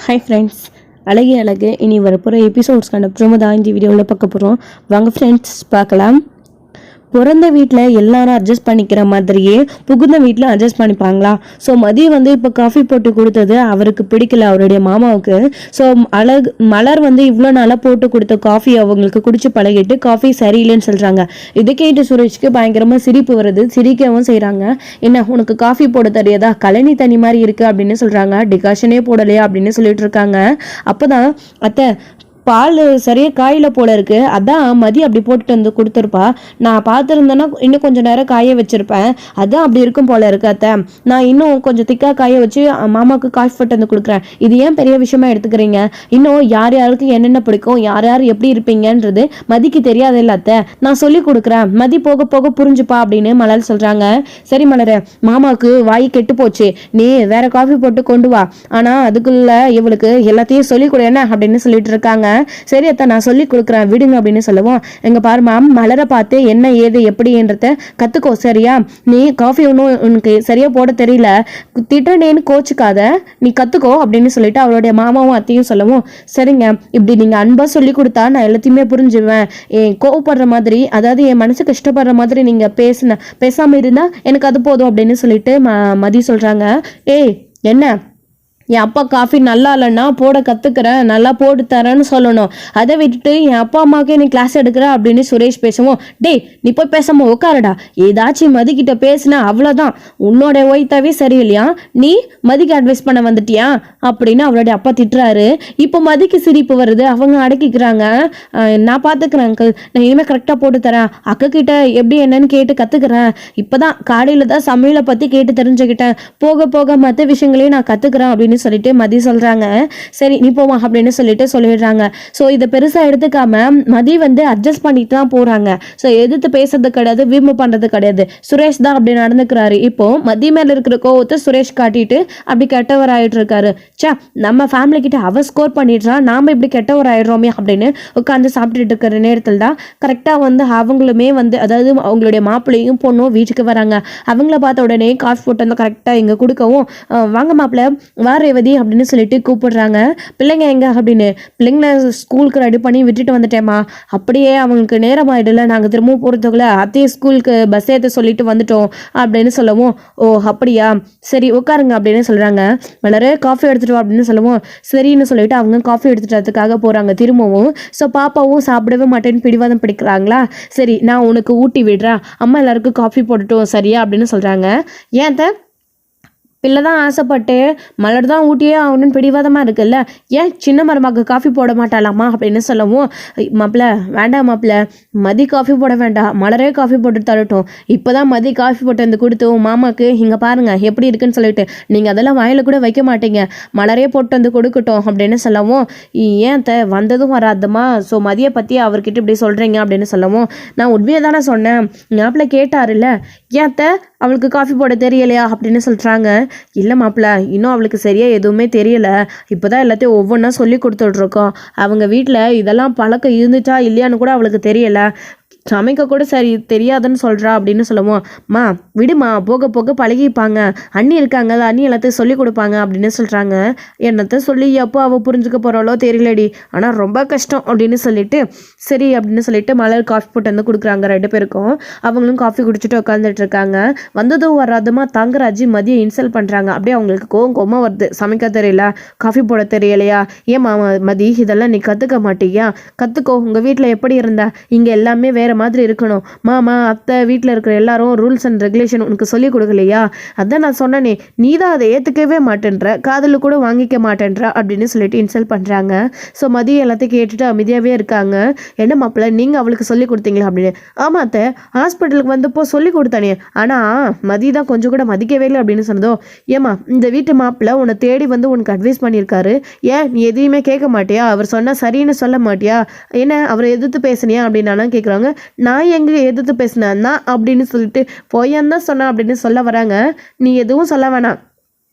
Hi friends, அழகே அழகு இனி வரப்போகிற எபிசோட்ஸ்க்கான ப்ரோமோ தான் இந்த வீடியோவில் பார்க்க போகிறோம். வாங்க ஃப்ரெண்ட்ஸ் பார்க்கலாம். பிறந்த வீட்டில் எல்லாரும் அட்ஜஸ்ட் பண்ணிக்கிற மாதிரியே புகுந்த வீட்டில் அட்ஜஸ்ட் பண்ணிப்பாங்களா? ஸோ மதியம் இப்போ காஃபி போட்டு கொடுத்தது அவருக்கு பிடிக்கல, அவருடைய மாமாவுக்கு. ஸோ மலர் இவ்வளோ நாளாக போட்டு கொடுத்த காஃபி அவங்களுக்கு குடிச்சு பழகிட்டு காஃபி சரியில்லைன்னு சொல்கிறாங்க. இது கேட்டு சுரேஷ்க்கு பயங்கரமாக சிரிப்பு வருது, சிரிக்கவும் செய்கிறாங்க. என்ன உனக்கு காஃபி போட தெரியாதா? கழனி தண்ணி மாதிரி இருக்குது அப்படின்னு சொல்கிறாங்க. டிகாஷனே போடலையா அப்படின்னு சொல்லிட்டு இருக்காங்க. அப்போ தான் அத்தை பால் சரியாக காயில் போல இருக்கு, அதான் மதி அப்படி போட்டுட்டு கொடுத்துருப்பா. நான் பார்த்துருந்தேன்னா இன்னும் கொஞ்சம் நேரம் காய வச்சிருப்பேன், அதான் அப்படி இருக்கும் போல இருக்கு அத்தை. நான் இன்னும் கொஞ்சம் திக்காக காய வச்சு மாமாவுக்கு காஃபி போட்டு கொடுக்குறேன். இது ஏன் பெரிய விஷயமா எடுத்துக்கிறீங்க? இன்னும் யார் யாருக்கு என்னென்ன பிடிக்கும், யார் யார் எப்படி இருப்பீங்கன்றது மதிக்கு தெரியாது இல்லை அத்தை, நான் சொல்லி கொடுக்குறேன், மதி போக போக புரிஞ்சுப்பா அப்படின்னு மலர் சொல்கிறாங்க. சரி மலர், மாமாவுக்கு வாய் கெட்டு போச்சு, நீ வேற காஃபி போட்டு கொண்டு வா, ஆனால் அதுக்குள்ள இவளுக்கு எல்லாத்தையும் சொல்லி கொடு என்ன அப்படின்னு சொல்லிட்டு இருக்காங்க. சரி அத்தை நான் சொல்லி கொடுக்குறேன் விடுங்க அப்படின்னு சொல்லுவோம். எங்க பாரு மேம், மலரை பார்த்து என்ன ஏது எப்படின்றத கத்துக்கோ சரியா? நீ காஃபி ஒன்றும் உனக்கு சரியா போட தெரியல, திட்டனேன்னு கோச்சுக்காத, நீ கத்துக்கோ அப்படின்னு சொல்லிட்டு அவருடைய மாமாவும் அத்தையும் சொல்லவும், சரிங்க இப்படி நீங்க அன்பா சொல்லி கொடுத்தா நான் எல்லாத்தையுமே புரிஞ்சுவேன். கோவப்படுற மாதிரி, அதாவது என் மனசு கஷ்டப்படுற மாதிரி நீங்க பேசாம இருந்தா எனக்கு அது போதும் அப்படின்னு சொல்லிட்டு மதி சொல்றாங்க. ஏய் என்ன, என் அப்பா காஃபி நல்லா இல்லைன்னா போட கற்றுக்கிறேன், நல்லா போட்டு தரேன்னு சொல்லணும். அதை விட்டுட்டு என் அப்பா அம்மாவுக்கே நீ கிளாஸ் எடுக்கிற அப்படின்னு சுரேஷ் பேசுவோம். டேய் நீ போய் பேசாமல் உட்காரடா, ஏதாச்சும் மதிக்கிட்ட பேசினா அவ்வளோதான், உன்னோட ஒய்த்தாவே சரியில்லையா, நீ மதிக்கு அட்வைஸ் பண்ண வந்துட்டியா அப்படின்னு அவருடைய அப்பா திட்டுறாரு. இப்போ மதிக்கு சிரிப்பு வருது, அவங்க அடக்கிக்கிறாங்க. நான் பார்த்துக்கிறேன் அங்கிள், நான் இனிமேல் கரெக்டாக போட்டு தரேன், அக்கா கிட்ட எப்படி என்னன்னு கேட்டு கற்றுக்கிறேன், இப்போ தான் காலையில் தான் சமையலை பற்றி கேட்டு தெரிஞ்சுக்கிட்டேன், போக போக மற்ற விஷயங்களையும் நான் கற்றுக்கிறேன் அப்படின்னு சொல்லிட்டு மதி சொல்றாங்க. சரி நீ போமா அப்படின்னு சொல்லிட்டு சொல்லிடுறாங்க. ஸோ இதை பெருசா எடுத்துக்காம மதி அட்ஜஸ்ட் பண்ணிட்டு தான் போறாங்க. ஸோ எதிர்த்து பேசுறது கிடையாது, வீம்பு பண்றது கிடையாது. சுரேஷ் தான் அப்படி நடந்துக்கிறாரு. இப்போ மதி மேல இருக்கிற கோவத்தை சுரேஷ் காட்டிட்டு அப்படி கெட்டவர் ஆயிட்டு இருக்காரு. சே, நம்ம ஃபேமிலி கிட்ட அவ ஸ்கோர் பண்ணிடுறா, நாம இப்படி கெட்டவர் ஆயிடுறோமே அப்படின்னு உட்காந்து சாப்பிட்டுட்டு இருக்கிற நேரத்தில் தான் கரெக்டா அவங்களுமே அதாவது அவங்களுடைய மாப்பிள்ளையும் பொண்ணும் வீட்டுக்கு வராங்க. அவங்கள பார்த்த உடனே காஃபி போட்டு கரெக்டா இங்க கொடுக்கவும், வாங்க மாப்பிள்ள வார ரேவதி அப்படின்னு சொல்லிட்டு கூப்பிடுறாங்க. பிள்ளைங்க எங்க அப்படின்னு, பிள்ளைங்களை ஸ்கூலுக்கு ரெடி பண்ணி விட்டுட்டு வந்துட்டேம்மா. அப்படியே அவங்களுக்கு நேரம் ஆயிடல, நாங்கள் திரும்பவும் போகிறதுக்குள்ள அத்தையை ஸ்கூலுக்கு பஸ் ஏற்ற சொல்லிட்டு வந்துட்டோம் அப்படின்னு சொல்லவும், ஓ அப்படியா சரி உட்காருங்க அப்படின்னு சொல்கிறாங்க. வளர காஃபி எடுத்துட்டு வா அப்படின்னு சொல்லவும் சரின்னு சொல்லிட்டு அவங்க காஃபி எடுத்துட்டதுக்காக போகிறாங்க திரும்பவும். ஸோ பாப்பாவும் சாப்பிடவே மாட்டேன்னு பிடிவாதம் பிடிக்கிறாங்களா. சரி நான் உனக்கு ஊட்டி விடுறேன், அம்மா எல்லாருக்கும் காஃபி போட்டுட்டோம் சரியா அப்படின்னு சொல்கிறாங்க. ஏன் பிள்ளை தான் ஆசைப்பட்டு மலர் தான் ஊட்டியே ஆகணும்னு பிடிவாதமாக இருக்குல்ல, ஏன் சின்ன மருமக்கு காஃபி போட மாட்டாளாமா அப்படின்னு சொல்லவும், மாப்பிள்ள வேண்டாம் மாப்பிள்ள, மதி காஃபி போட வேண்டாம், மலரே காஃபி போட்டு தரட்டும். இப்போ தான் மதி காஃபி போட்டு கொடுத்தோம் மாமாக்கு, இங்கே பாருங்கள் எப்படி இருக்குன்னு சொல்லிட்டு, நீங்கள் அதெல்லாம் வாயில் கூட வைக்க மாட்டீங்க, மலரே போட்டு கொடுக்கட்டும் அப்படின்னு சொல்லவும், ஏன் வந்ததும் வராதுமா, ஸோ மதியை பற்றி அவர்கிட்ட இப்படி சொல்கிறீங்க அப்படின்னு சொல்லவும், நான் உண்மையை தானே சொன்னேன், மாப்பிள்ள கேட்டாருல்ல, ஏன் அவளுக்கு காஃபி போட தெரியலையா அப்படின்னு சொல்கிறாங்க. இல்லை மாப்பிள்ள, இன்னும் அவளுக்கு சரியாக எதுவுமே தெரியல, இப்போ தான் எல்லாத்தையும் ஒவ்வொன்றா சொல்லி கொடுத்துட்ருக்கோம். அவங்க வீட்டில் இதெல்லாம் பழக்கம் இருந்துச்சா இல்லையான்னு கூட அவளுக்கு தெரியலை, சமைக்க கூட சரி தெரியாதுன்னு சொல்கிறா அப்படின்னு சொல்லுவோம். மா விடுமா, போக போக பழகிப்பாங்க, அண்ணி இருக்காங்க, அண்ணி எல்லாத்தையும் சொல்லி கொடுப்பாங்க அப்படின்னு சொல்கிறாங்க. என்னத்தை சொல்லி எப்போ அவள் புரிஞ்சுக்க போகிறாளோ தெரியலடி, ஆனால் ரொம்ப கஷ்டம் அப்படின்னு சொல்லிட்டு சரி அப்படின்னு சொல்லிட்டு மலர் காஃபி போட்டு கொடுக்குறாங்க ரெண்டு பேருக்கும். அவங்களும் காஃபி குடிச்சிட்டு உட்காந்துட்டு இருக்காங்க. வந்ததும் வராதுமா தங்கராஜி மதியம் இன்சல்ட் பண்ணுறாங்க. அப்படியே அவங்களுக்கு கோவம் வருது, சமைக்க தெரியல, காஃபி போட தெரியலையா, ஏன் மாமா மதி இதெல்லாம் நீ கற்றுக்க மாட்டியா, கற்றுக்கோ, உங்கள் வீட்டில் எப்படி இருந்தா, இங்கே எல்லாமே வேற மாதிரி இருக்கணும், மாமா அத்தை வீட்டில் இருக்கிற எல்லாரும் ரூல்ஸ் அண்ட் ரெகுலேஷன் உனக்கு சொல்லிக் கொடுக்கலையா, அதான் நான் சொன்னனே, நீ தான் அதை ஏற்றுக்கவே மாட்டேன்ற, காதல் கூட வாங்கிக்க மாட்டேன்ற அப்படின்னு சொல்லிட்டு இன்சல்ட் பண்ணுறாங்க. ஸோ மதியம் எல்லாத்தையும் கேட்டுட்டு அமைதியாகவே இருக்காங்க. என்ன மாப்பிள்ள நீங்கள் அவளுக்கு சொல்லி கொடுத்தீங்களா அப்படின்னு. ஆமா அத்தை, ஹாஸ்பிட்டலுக்கு வந்தப்போ சொல்லி கொடுத்தானே, ஆனால் மதி தான் கொஞ்சம் கூட மதிக்கவே இல்லை அப்படின்னு சொன்னதோ, ஏமா இந்த வீட்டு மாப்பிள்ள உன்னை தேடி உனக்கு அட்வைஸ் பண்ணியிருக்காரு, ஏன் நீ எதையுமே கேட்க மாட்டியா, அவர் சொன்னால் சரின்னு சொல்ல மாட்டியா, என்ன அவரை எதிர்த்து பேசுனியா அப்படின்னு கேட்குறாங்க. நான் எங்கே எதிர்த்து பேசினேன்னா அப்படின்னு சொல்லிட்டு பொய்யந்தான் சொன்னேன் அப்படின்னு சொல்ல வராங்க. நீ எதுவும் சொல்ல வேணாம்,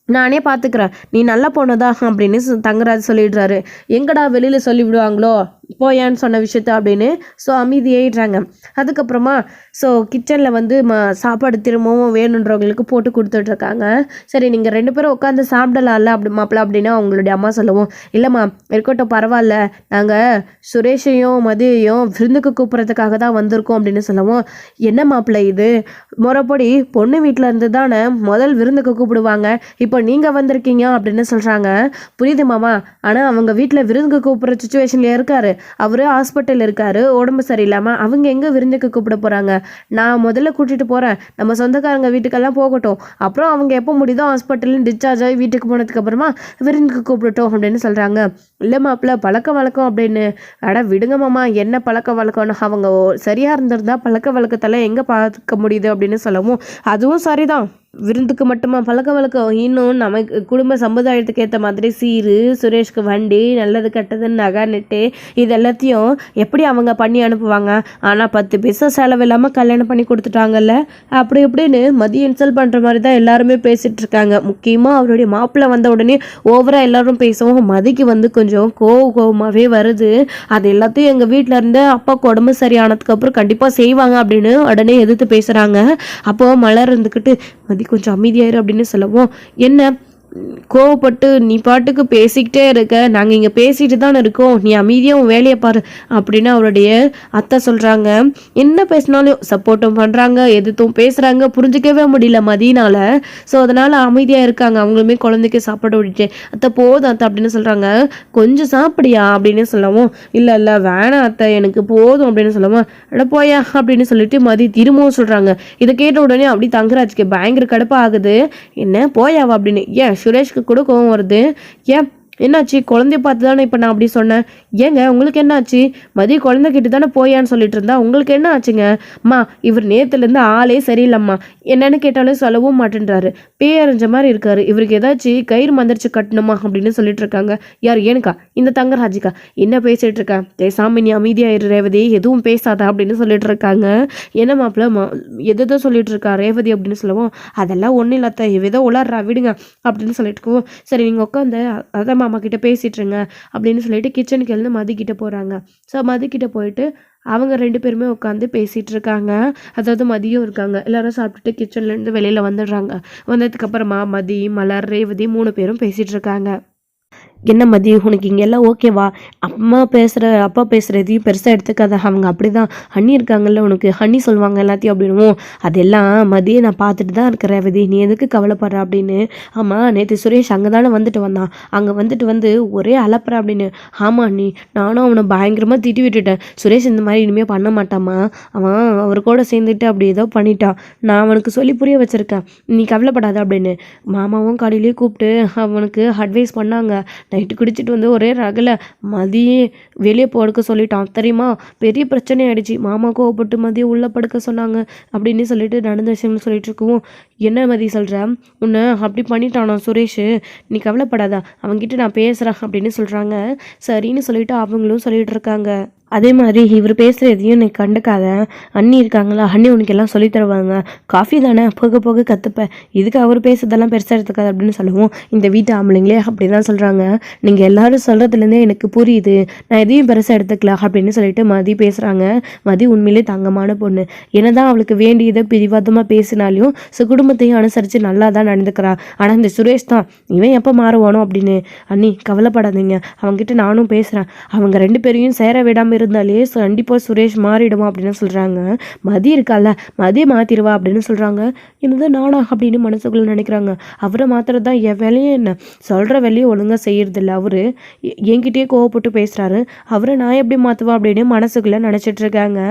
நானே பார்த்துக்கிறேன், நீ நல்லா போனதா அப்படின்னு தங்கராஜ் சொல்லிடுறாரு. எங்கடா வெளியில் சொல்லி விடுவாங்களோ, போயான்னு சொன்ன விஷயத்த அப்படின்னு ஸோ அமைதியாயிடுறாங்க. அதுக்கப்புறமா ஸோ கிச்சனில் வந்து சாப்பாடு திரும்பவும் வேணுன்றவங்களுக்கு போட்டு கொடுத்துட்ருக்காங்க. சரி நீங்கள் 2 பேரும் உட்காந்து சாப்பிடலாம்ல அப்படி மாப்பிள்ள அப்படின்னு அவங்களுடைய அம்மா சொல்லவும், இல்லைம்மா இருக்கட்டும் பரவாயில்ல, நாங்கள் சுரேஷையும் மதியையும் விருந்துக்கு கூப்பிட்றதுக்காக தான் வந்திருக்கோம் அப்படின்னு சொல்லவும், என்ன மாப்பிள்ள இது முறைப்படி பொண்ணு வீட்டில் இருந்து தானே முதல் விருந்துக்கு கூப்பிடுவாங்க, இப்போ நீங்கள் வந்திருக்கீங்க அப்படின்னு சொல்கிறாங்க. புரியுது மாமா, ஆனால் அவங்க வீட்டில் விருந்துக்கு கூப்பிட்ற சுச்சுவேஷனில் இருக்காரு, அவரு ஹாஸ்பிட்டல் இருக்காரு, உடம்பு சரியில்லாமல், அவங்க எங்கே விருந்துக்கு கூப்பிட போகிறாங்க, நான் முதல்ல கூட்டிகிட்டு போகிறேன், நம்ம சொந்தக்காரங்க வீட்டுக்கெல்லாம் போகட்டும், அப்புறம் அவங்க எப்போ முடியுதோ ஹாஸ்பிட்டல் டிஸ்சார்ஜ் ஆகி வீட்டுக்கு போனதுக்கு அப்புறமா விருந்துக்கு கூப்பிடட்டும் அப்படின்னு சொல்கிறாங்க. இல்லை மாப்பிள்ள பழக்க வழக்கம் அப்படின்னு, அட விடுங்க மாமா, என்ன பழக்க வழக்கம்னு, அவங்க சரியாக இருந்திருந்தா பழக்க வழக்கத்தெல்லாம் எங்கே பார்க்க முடியுது அப்படின்னு சொல்லவும், அதுவும் சரிதான், விருந்துக்கு மட்டுமா பழக்க வழக்கம், இன்னும் நமக்கு குடும்ப சமுதாயத்துக்கு ஏற்ற மாதிரி சீரு, சுரேஷ்க்கு வண்டி, நல்லது கெட்டது, நகை நெட்டு, இது எல்லாத்தையும் எப்படி அவங்க பண்ணி அனுப்புவாங்க, ஆனால் 10 பைசா செலவு இல்லாமல் கல்யாணம் பண்ணி கொடுத்துட்டாங்கல்ல அப்படி இப்படின்னு மதியம் இன்சல்ட் பண்ணுற மாதிரி தான் எல்லாருமே பேசிகிட்டு இருக்காங்க. முக்கியமாக அவருடைய மாப்பிள்ளை வந்த உடனே ஓவராக எல்லாரும் பேசவும் மதிக்கு வந்து கொஞ்சம் கோவமாகவே வருது. அது எல்லாத்தையும் எங்கள் வீட்டில் இருந்து அப்பாவுக்கு உடம்பு சரியானதுக்கப்புறம் கண்டிப்பாக செய்வாங்க அப்படின்னு உடனே எதிர்த்து பேசுகிறாங்க. அப்போது மலர் இருந்துக்கிட்டு கொஞ்சம் அமைதியாயிரு அப்படின்னு சொல்லவும், என்ன கோவப்பட்டு நீ பாட்டுக்கு பேசிக்கிட்டே இருக்க, நாங்கள் இங்கே பேசிட்டு தான் இருக்கோம், நீ அமைதியாக வேலையை பாரு அப்படின்னு அவருடைய அத்தை சொல்கிறாங்க. என்ன பேசினாலும் சப்போர்ட்டும் பண்ணுறாங்க, எதுவும் பேசுகிறாங்க, புரிஞ்சிக்கவே முடியல மதியனால. ஸோ அதனால் அமைதியாக இருக்காங்க. அவங்களுமே குழந்தைக்கு சாப்பாடு விட்டுட்டு, அத்தை போதும் அத்தை அப்படின்னு சொல்கிறாங்க. கொஞ்சம் சாப்பிடியா அப்படின்னு சொல்லவும், இல்லை இல்லை வேணாம் அத்தை எனக்கு போதும் அப்படின்னு சொல்லவும், அட போயா அப்படின்னு சொல்லிட்டு மதி திரும்பவும் சொல்கிறாங்க. இதை கேட்ட உடனே அப்படி தங்கராஜுக்கு பயங்கர கடுப்பாக ஆகுது. என்ன போயாவா அப்படின்னு, ஏன் சுரேஷ்க்கு கூட கோவம் வருது. ஏன் என்னாச்சு, குழந்தைய பார்த்து தானே இப்போ நான் அப்படி சொன்னேன், ஏங்க உங்களுக்கு என்ன ஆச்சு, மதிய குழந்தைகிட்ட தானே போயான்னு சொல்லிட்டு இருந்தா உங்களுக்கு என்ன ஆச்சுங்க, அம்மா இவர் நேற்றுலேருந்து ஆளே சரியில்லைம்மா, என்னன்னு கேட்டாலும் சொல்லவும் மாட்டேன்றாரு, பேரஞ்ச மாதிரி இருக்காரு, இவருக்கு ஏதாச்சும் கயிறு மந்திரிச்சு கட்டணுமா அப்படின்னு சொல்லிட்டு இருக்காங்க. யார் ஏனுக்கா, இந்த தங்கராஜிக்கா, என்ன பேசிட்டு இருக்கேன், பேசாம நீ அமைதியாயிரு ரேவதி, எதுவும் பேசாத அப்படின்னு சொல்லிட்டு இருக்காங்க. என்ன மாப்பிள்ள எதோ சொல்லிட்டு இருக்கா ரேவதி அப்படின்னு சொல்லவும், அதெல்லாம் ஒன்றும் இல்லாத எதோ உளர்றா விடுங்க அப்படின்னு சொல்லிட்டு இருக்கவும், சரி நீங்கள் உட்காந்து அதான் மாமா கிட்ட பேசிட்டுருங்க அப்படின்னு சொல்லிட்டு கிச்சனுக்கு எழுந்து மதிக்கிட்ட போகிறாங்க. ஸோ மதிக்கிட்ட போயிட்டு அவங்க 2 பேருமே உட்காந்து பேசிகிட்டு இருக்காங்க. அதாவது மதியம் இருக்காங்க, எல்லாரும் சாப்பிட்டுட்டு கிச்சன்லேருந்து வெளியில் வந்துடுறாங்க. வந்ததுக்கப்புறமா மதி, மலர், ரேவதி 3 பேரும் பேசிகிட்டு இருக்காங்க. என்ன மதி உனக்கு இங்கே எல்லாம் ஓகேவா, அப்பா பேசுகிற எதையும் பெருசாக எடுத்துக்காத, அவங்க அப்படி தான், ஹன்னி இருக்காங்கல்ல உனக்கு, ஹன்னி சொல்லுவாங்க எல்லாத்தையும் அப்படின்னும், அதெல்லாம் மதியை நான் பார்த்துட்டு தான் இருக்கிறேன் ரேவதி, நீ எதுக்கு கவலைப்படுற அப்படின்னு. ஆமாம் நேற்று சுரேஷ் அங்கே தானே வந்துட்டு வந்தான், அங்கே வந்துட்டு வந்து ஒரே அலப்புற அப்படின்னு. ஆமாம் நீ, நானும் அவனை பயங்கரமாக திட்டி விட்டுட்டேன், சுரேஷ் இந்த மாதிரி இனிமேல் பண்ண மாட்டாமா, அவன் அவர் கூட சேர்ந்துட்டு அப்படி ஏதோ பண்ணிட்டான், நான் அவனுக்கு சொல்லி புரிய வச்சுருக்கேன், நீ கவலைப்படாத அப்படின்னு. மாமாவும் காலையிலேயே கூப்பிட்டு அவனுக்கு அட்வைஸ் பண்ணாங்க. நைட்டு குடிச்சிட்டு வந்து ஒரே ரகல மதியே வெளியே படுக்க சொல்லிட்டான் தெரியுமா, பெரிய பிரச்சனை ஆயிடுச்சு, மாமா கோவப்பட்டு மதியம் உள்ளே படுக்க சொன்னாங்க அப்படின்னு சொல்லிட்டு நடந்த விஷயம்னு சொல்லிட்டு இருக்கவும், என்ன மதி சொல்கிற, உன்னை அப்படி பண்ணிட்டானா சுரேஷ், நீ கவலைப்படாத, அவங்ககிட்ட நான் பேசுகிறேன் அப்படின்னு சொல்கிறாங்க. சரின்னு சொல்லிட்டு அவங்களும் சொல்லிட்டு இருக்காங்க. அதே மாதிரி இவர் பேசுகிற எதையும் நீ கண்டுக்காத, அண்ணி இருக்காங்களா, அண்ணி உனக்கு எல்லாம் சொல்லி தருவாங்க, காஃபி தானே போக போக கற்றுப்பேன், இதுக்கு அவர் பேசுறதெல்லாம் பெருசாக எடுத்துக்காது அப்படின்னு சொல்லவும், இந்த வீட்டு ஆம்பளைங்களே அப்படி தான் சொல்கிறாங்க, நீங்கள் எல்லோரும் சொல்கிறதுலேருந்தே எனக்கு புரியுது, நான் எதையும் பெருசாக எடுத்துக்கலாம் அப்படின்னு சொல்லிட்டு மதி பேசுகிறாங்க. மதி உண்மையிலே தங்கமான பொண்ணு, என்னதான் அவளுக்கு வேண்டியதை பிடிவாதமாக பேசினாலையும் குடும்பத்தையும் அனுசரித்து நல்லா தான் நடந்துக்கிறா. ஆனால் இந்த சுரேஷ் தான், இவன் எப்போ மாறுவானோ அப்படின்னு. அண்ணி கவலைப்படாதீங்க, அவங்ககிட்ட நானும் பேசுகிறேன், அவங்க 2 பேரையும் சேர விடாமல் இருந்தாலே கண்டிப்பாக சுரேஷ் மாறிடுமா அப்படின்னு சொல்கிறாங்க. மதி இருக்கால, மதியை மாற்றிடுவா அப்படின்னு சொல்கிறாங்க. என்னது நானா அப்படின்னு மனசுக்குள்ளே நினைக்கிறாங்க. அவரை மாத்திரம் தான் என் வேலையே என்ன, சொல்கிற வேலையை ஒழுங்காக செய்யறதில்ல, அவரு என்கிட்டயே கோவப்பட்டு பேசுகிறாரு, அவரை நான் எப்படி மாற்றுவா அப்படின்னு மனசுக்குள்ளே நினச்சிட்டு இருக்காங்க.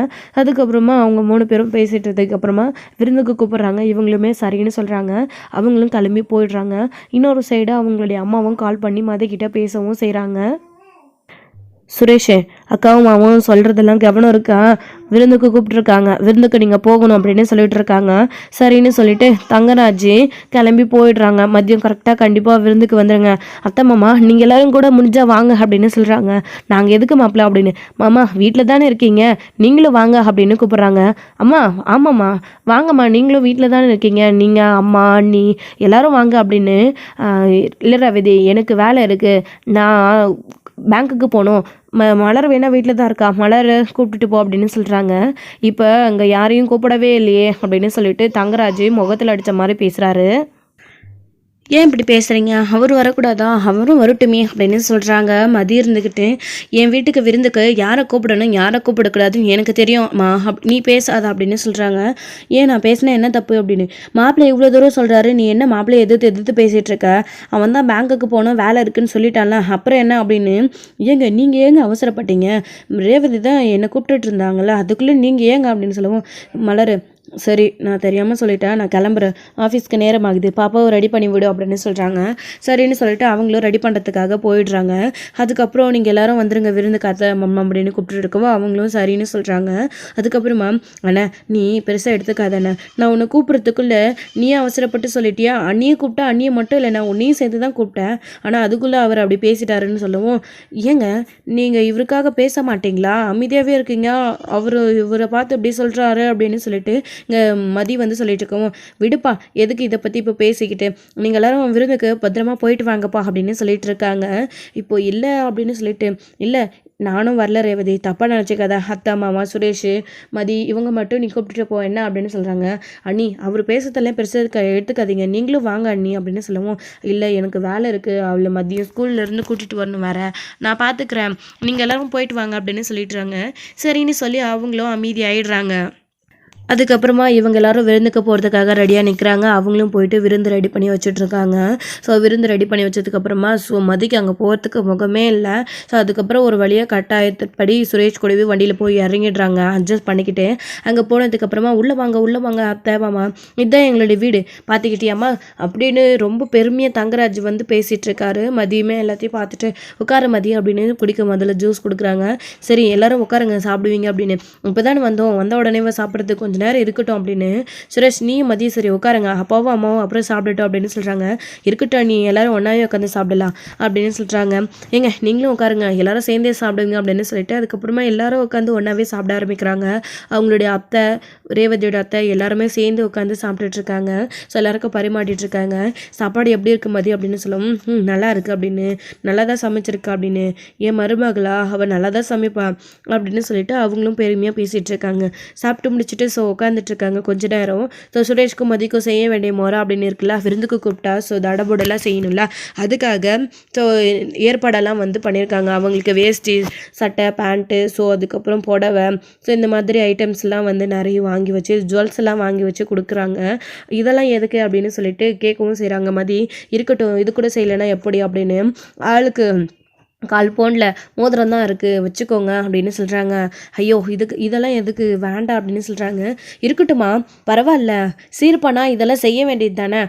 அதுக்கப்புறமா அவங்க 3 பேரும் பேசிட்டதுக்கு அப்புறமா விருந்துக்கு கூப்பிட்றாங்க. இவங்களுமே சரின்னு சொல்கிறாங்க. அவங்களும் கிளம்பி போயிடுறாங்க. இன்னொரு சைடு அவங்களுடைய அம்மாவும் கால் பண்ணி மதிக்கிட்ட பேசவும் செய்கிறாங்க. சுரேஷே, அக்காவும் மாமாவும் சொல்கிறதெல்லாம் கவனம் இருக்கா, விருந்துக்கு கூப்பிட்ருக்காங்க, விருந்துக்கு நீங்கள் போகணும் அப்படின்னு சொல்லிட்டு இருக்காங்க. சரின்னு சொல்லிட்டு தங்கராஜ் கிளம்பி போயிடுறாங்க. மதியம் கரெக்டாக கண்டிப்பாக விருந்துக்கு வந்துடுங்க, அத்தை மாமா நீங்கள் எல்லோரும் கூட முடிஞ்சால் வாங்க அப்படின்னு சொல்கிறாங்க. நாங்கள் எதுக்கு மாப்பிள்ள அப்படின்னு, மாமா வீட்டில் தானே இருக்கீங்க, நீங்களும் வாங்க அப்படின்னு கூப்பிட்றாங்க. அம்மா ஆமாம்மா வாங்கம்மா, நீங்களும் வீட்டில் தானே இருக்கீங்க, நீங்கள் அம்மா அண்ணி எல்லோரும் வாங்க அப்படின்னு. இல்லை ரவிதி எனக்கு வேலை இருக்குது, நான் பேங்க்குக்கு போகணும், மலர் வேணா வீட்டில் தான் இருக்கா, மலர் கூப்பிட்டுட்டு போ அப்படின்னு சொல்கிறாங்க. இப்போ அங்கே யாரையும் கூப்பிடவே இல்லையே அப்படின்னு சொல்லிட்டு தங்கராஜ் முகத்தில் அடித்த மாதிரி பேசுகிறாரு. ஏன் இப்படி பேசுகிறீங்க, அவர் வரக்கூடாதா, அவரும் வரட்டுமே அப்படின்னு சொல்கிறாங்க. மதி இருந்துக்கிட்டு என் வீட்டுக்கு விருந்துக்கு யாரை கூப்பிடணும் யாரை கூப்பிடக்கூடாதுன்னு எனக்கு தெரியும்மா, நீ பேசாத அப்படின்னு சொல்கிறாங்க. ஏன் நான் பேசினேன் என்ன தப்பு அப்படின்னு. மாப்பிள்ளை இவ்வளோ தூரம் சொல்கிறாரு, நீ என்ன மாப்பிள்ளையை எதிர்த்து பேசிகிட்டு இருக்க, அவன் தான் பேங்க்குக்கு போனோம் வேலை இருக்குன்னு சொல்லிட்டான்ல, அப்புறம் என்ன அப்படின்னு. நீங்கள் ஏங்க அவசரப்பட்டீங்க, ரேவதி தான் என்னை கூப்பிட்டுட்டு இருந்தாங்களே அதுக்குள்ளே நீங்கள் ஏங்க அப்படின்னு சொல்லவும், மலர் சரி நான் தெரியாமல் சொல்லிட்டேன், நான் கிளம்புறேன், ஆஃபீஸ்க்கு நேரம் ஆகுது, பாப்பாவை ரெடி பண்ணி விடு அப்படின்னு சொல்கிறாங்க. சரின்னு சொல்லிட்டு அவங்களும் ரெடி பண்ணுறதுக்காக போயிடுறாங்க. அதுக்கப்புறம் நீங்கள் எல்லாரும் வந்துருங்க விருந்து காத்த மம்மா அப்படின்னு கூப்பிட்டு இருக்கவோ அவங்களும் சரின்னு சொல்கிறாங்க. அதுக்கப்புறமா அண்ணா நீ பெருசாக எடுத்துக்காதண்ணே, நான் உன்னை கூப்பிட்றதுக்குள்ளே நீ அவசரப்பட்டு சொல்லிட்டியா, அண்ணியை கூப்பிட்டா அண்ணியை மட்டும் இல்லை நான் உன்னையும் சேர்த்து தான் கூப்பிட்டேன், ஆனால் அதுக்குள்ளே அவர் அப்படி பேசிட்டாருன்னு சொல்லவும், ஏங்க நீங்கள் இவருக்காக பேச மாட்டிங்களா, அமைதியாகவே இருக்கீங்க, இவரை பார்த்து இப்படி சொல்கிறாரு அப்படின்னு சொல்லிட்டு இங்கே மதி வந்து சொல்லிட்டு இருக்கவும், விடுப்பா எதுக்கு இதை பற்றி இப்போ பேசிக்கிட்டு, நீங்கள் எல்லாரும் விருந்துக்கு பத்திரமா போயிட்டு வாங்கப்பா அப்படின்னு சொல்லிட்டு இருக்காங்க. இப்போ இல்லை அப்படின்னு சொல்லிட்டு, இல்லை நானும் வரல ரேவதி, தப்பாக நினச்சிக்காத, அத்தா மாமா சுரேஷ் மதி இவங்க மட்டும் நீ கூப்பிட்டுட்டு போ என்ன அப்படின்னு சொல்கிறாங்க. அண்ணி அவர் பேசுறதெல்லாம் பெருசாக எடுத்துக்காதீங்க, நீங்களும் வாங்க அண்ணி அப்படின்னு சொல்லவும், இல்லை எனக்கு வேலை இருக்குது, அவளை மதியம் ஸ்கூல்லேருந்து கூட்டிகிட்டு வரணும் வேற, நான் பார்த்துக்கிறேன், நீங்கள் எல்லோரும் போயிட்டு வாங்க அப்படின்னு சொல்லிட்டுறாங்க. சரின்னு சொல்லி அவங்களும் அமைதி ஆயிடுறாங்க. அதுக்கப்புறமா இவங்க எல்லாரும் விருந்துக்கு போகிறதுக்காக ரெடியாக நிற்கிறாங்க. அவங்களும் போயிட்டு விருந்து ரெடி பண்ணி வச்சுட்ருக்காங்க. ஸோ விருந்து ரெடி பண்ணி வச்சதுக்கப்புறமா மதிக்கு அங்கே போகிறதுக்கு முகமே இல்லை. ஸோ அதுக்கப்புறம் ஒரு வழியாக கட்டாயத்துப்படி சுரேஷ் கூடவே வண்டியில் போய் இறங்கிடுறாங்க அட்ஜஸ்ட் பண்ணிக்கிட்டு. அங்கே போனதுக்கப்புறமா உள்ளே வாங்க அத்தை மாமா இதுதான் எங்களுடைய வீடு பார்த்துக்கிட்டியாம்மா அப்படின்னு ரொம்ப பெருமையாக தங்கராஜ் வந்து பேசிகிட்ருக்காரு. மதியமே எல்லாத்தையும் பார்த்துட்டு உட்கார மதி அப்படின்னு குடிக்க முதல்ல ஜூஸ் கொடுக்குறாங்க. சரி எல்லோரும் உட்காருங்க சாப்பிடுவீங்க அப்படின்னு. இப்போ தானே வந்த உடனே சாப்பிட்றதுக்கு கொஞ்சம் நேரம் இருக்கட்டும் அப்படின்னு. சுரேஷ் நீயும் மதியம் சரி உட்காருங்க, அப்பாவும் அம்மாவும் அப்புறம் சாப்பிடட்டும் அப்படின்னு சொல்கிறாங்க. இருக்கட்டும் நீ எல்லாரும் ஒன்றாவே உட்காந்து சாப்பிடலாம் அப்படின்னு சொல்கிறாங்க. ஏங்க நீங்களும் உட்காருங்க எல்லாரும் சேர்ந்தே சாப்பிடுங்க அப்படின்னு சொல்லிட்டு அதுக்கப்புறமா எல்லாரும் உட்காந்து ஒன்றாவே சாப்பிட ஆரம்பிக்கிறாங்க. அவங்களுடைய அத்தை ரேவதியோட அத்தை எல்லாருமே சேர்ந்து உட்காந்து சாப்பிட்டுட்ருக்காங்க. ஸோ எல்லாருக்கும் பரிமாட்டிட்டு இருக்காங்க. சாப்பாடு எப்படி இருக்குது மதி அப்படின்னு சொல்லவும், நல்லா இருக்குது அப்படின்னு, நல்லா தான் சமைச்சிருக்கா அப்படின்னு, என் மருமகளா அவள் நல்லா தான் சமைப்பா அப்படின்னு சொல்லிட்டு அவங்களும் பெருமையாக பேசிகிட்டு இருக்காங்க. சாப்பிட்டு முடிச்சுட்டு ஸோ உட்காந்துட்ருக்காங்க கொஞ்ச நேரம். ஸோ சுரேஷ்க்கும் மதிக்கும் செய்ய வேண்டிய முறை அப்படின்னு இருக்குல்ல, விருந்துக்கு கூப்பிட்டா ஸோ தடபுடலாம் செய்யணும்ல, அதுக்காக ஸோ ஏற்பாடெல்லாம் வந்து பண்ணியிருக்காங்க. அவங்களுக்கு வேஷ்டி சட்டை பேண்ட்டு ஸோ அதுக்கப்புறம் புடவை ஸோ இந்த மாதிரி ஐட்டம்ஸ்லாம் வந்து நிறைய வாங்கி வச்சு ஜுவல்ஸ் எல்லாம் வாங்கி வச்சு கொடுக்குறாங்க. இதெல்லாம் எதுக்கு அப்படின்னு சொல்லிட்டு கேட்கவும் செய்கிறாங்க. மதி இருக்கட்டும் இது கூட செய்யலைன்னா எப்படி அப்படின்னு ஆளுக்கு கால் பவுனில் மோதிரம் தான் இருக்குது வச்சுக்கோங்க அப்படின்னு சொல்கிறாங்க. ஐயோ இதெல்லாம் எதுக்கு வேண்டாம் அப்படின்னு சொல்கிறாங்க. இருக்கட்டுமா பரவாயில்ல சீர்பனா இதெல்லாம் செய்ய வேண்டியது தானே,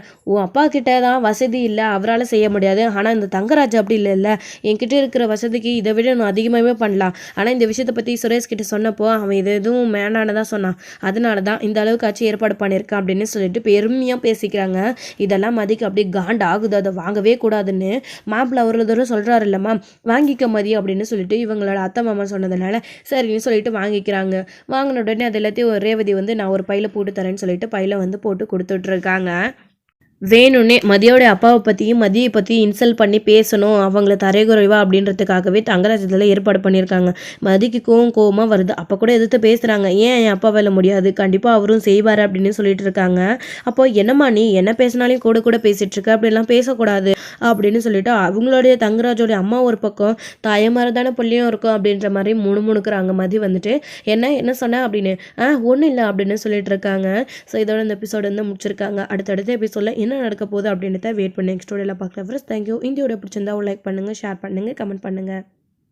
அப்பா கிட்ட தான் வசதி இல்லை அவரால் செய்ய முடியாது, ஆனால் இந்த தங்கராஜ் அப்படி இல்லை என்கிட்ட இருக்கிற வசதிக்கு இதை விட நான் அதிகமாகவே பண்ணலாம். ஆனால் இந்த விஷயத்தை பற்றி சுரேஷ் கிட்ட சொன்னப்போ அவன் இது எதுவும் மேனானதான் சொன்னான், அதனால தான் இந்த அளவுக்கு ஆச்சு ஏற்பாடு பண்ணியிருக்கான் அப்படின்னு சொல்லிட்டு பெருமையாக பேசிக்கிறாங்க. இதெல்லாம் மதிக்கு அப்படியே காண்ட் ஆகுது, அதை வாங்கவே கூடாதுன்னு மாப்பிள்ளை அவ்வளோ தூரம் சொல்கிறாரு இல்லைம்மா வாங்கிக்க மதி அப்படின்னு சொல்லிட்டு இவங்களோட அத்தை மாமா சொன்னதுனால சரின்னு சொல்லிட்டு வாங்கிக்கிறாங்க. வாங்கின உடனே அது எல்லாத்தையும் ரேவதி வந்து நான் ஒரு பையில போட்டு தரேன்னு சொல்லிட்டு பையில வந்து போட்டு கொடுத்துட்ருக்காங்க. வேணும்னே மதியோடைய அப்பாவை பற்றியும் மதியை பற்றி இன்சல்ட் பண்ணி பேசணும் அவங்கள தரைகுறைவா அப்படின்றதுக்காகவே தங்கராஜ் இதில் ஏற்பாடு பண்ணியிருக்காங்க. மதிக்கு கோவமாக வருது, அப்போ கூட எதிர்த்து பேசுகிறாங்க. ஏன் என் அப்பா வேலை முடியாது கண்டிப்பாக அவரும் செய்வார் அப்படின்னு சொல்லிட்டு இருக்காங்க. அப்போ என்னம்மா நீ என்ன பேசினாலையும் கூட பேசிகிட்டு இருக்க, அப்படிலாம் பேசக்கூடாது அப்படின்னு சொல்லிட்டு அவங்களுடைய தங்கராஜோடைய அம்மா ஒரு பக்கம் தாயமாரி தானே பிள்ளையும் இருக்கும் அப்படின்ற மாதிரி முணுமுணுக்கிறாங்க. மதி வந்துட்டு என்ன சொன்னேன் அப்படின்னு ஒன்றும் இல்லை அப்படின்னு சொல்லிட்டு இருக்காங்க. ஸோ இதோட இந்த எபிசோடு வந்து முடிச்சிருக்காங்க. அடுத்தடுத்த எபிசோடில் என்ன நடக்க போகுது அப்படின்றத வெயிட் பண்ணி நெக்ஸ்ட் ஸ்டோரியில் பார்க்கலாம். Friends thank you. இந்த வீடியோ பிடிச்சிருந்தா லைக் பண்ணுங்கள், ஷேர் பண்ணுங்கள், கமெண்ட் பண்ணுங்கள்.